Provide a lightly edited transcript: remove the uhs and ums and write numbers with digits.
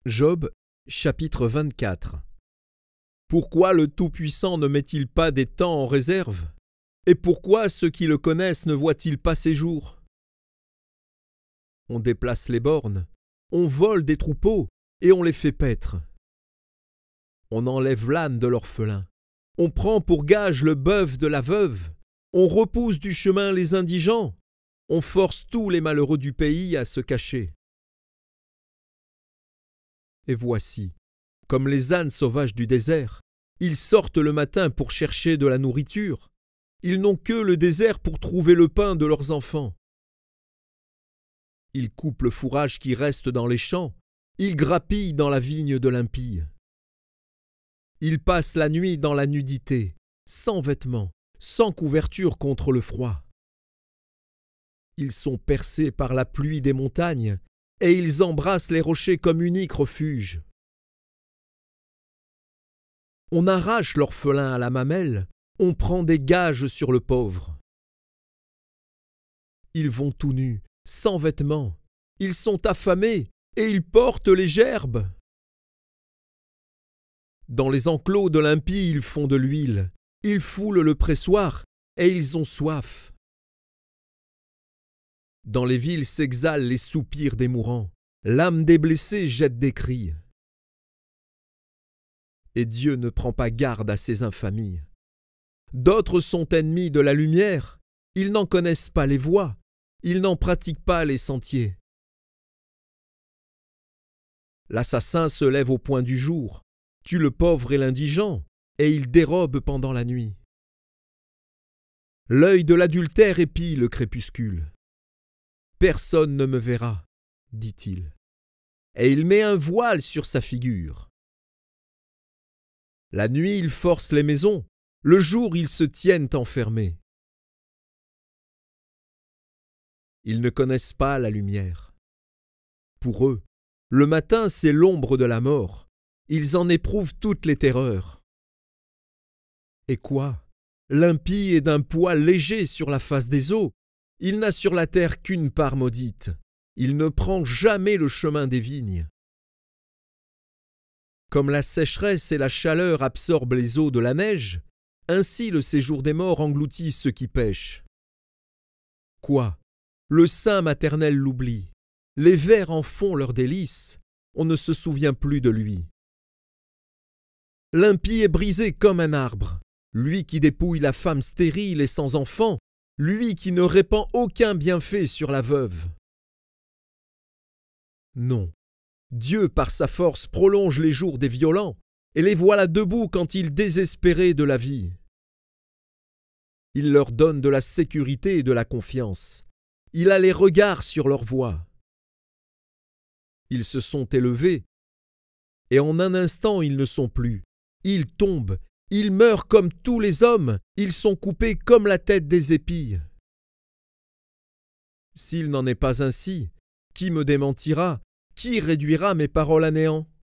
Job, chapitre 24. Pourquoi le Tout-Puissant ne met-il pas des temps en réserve? Et pourquoi ceux qui le connaissent ne voient-ils pas ses jours? On déplace les bornes, on vole des troupeaux et on les fait paître. On enlève l'âne de l'orphelin, on prend pour gage le bœuf de la veuve, on repousse du chemin les indigents, on force tous les malheureux du pays à se cacher. Et voici, comme les ânes sauvages du désert, ils sortent le matin pour chercher de la nourriture. Ils n'ont que le désert pour trouver le pain de leurs enfants. Ils coupent le fourrage qui reste dans les champs. Ils grappillent dans la vigne de l'impie. Ils passent la nuit dans la nudité, sans vêtements, sans couverture contre le froid. Ils sont percés par la pluie des montagnes, et ils embrassent les rochers comme unique refuge. On arrache l'orphelin à la mamelle, on prend des gages sur le pauvre. Ils vont tout nus, sans vêtements, ils sont affamés, et ils portent les gerbes. Dans les enclos de l'impie, ils font de l'huile, ils foulent le pressoir, et ils ont soif. Dans les villes s'exhalent les soupirs des mourants, l'âme des blessés jette des cris. Et Dieu ne prend pas garde à ces infamies. D'autres sont ennemis de la lumière, ils n'en connaissent pas les voies, ils n'en pratiquent pas les sentiers. L'assassin se lève au point du jour, tue le pauvre et l'indigent, et il dérobe pendant la nuit. L'œil de l'adultère épie le crépuscule. Personne ne me verra, dit-il, et il met un voile sur sa figure. La nuit, ils forcent les maisons, le jour, ils se tiennent enfermés. Ils ne connaissent pas la lumière. Pour eux, le matin, c'est l'ombre de la mort. Ils en éprouvent toutes les terreurs. Et quoi? L'impie est d'un poids léger sur la face des eaux. Il n'a sur la terre qu'une part maudite. Il ne prend jamais le chemin des vignes. Comme la sécheresse et la chaleur absorbent les eaux de la neige, ainsi le séjour des morts engloutit ceux qui pêchent. Quoi? Le sein maternel l'oublie. Les vers en font leur délice. On ne se souvient plus de lui. L'impie est brisé comme un arbre. Lui qui dépouille la femme stérile et sans enfant, lui qui ne répand aucun bienfait sur la veuve. Non, Dieu par sa force prolonge les jours des violents, et les voilà debout quand ils désespéraient de la vie. Il leur donne de la sécurité et de la confiance. Il a les regards sur leur voie. Ils se sont élevés, et en un instant ils ne sont plus. Ils tombent, ils meurent comme tous les hommes, ils sont coupés comme la tête des épis. S'il n'en est pas ainsi, qui me démentira? Qui réduira mes paroles à néant?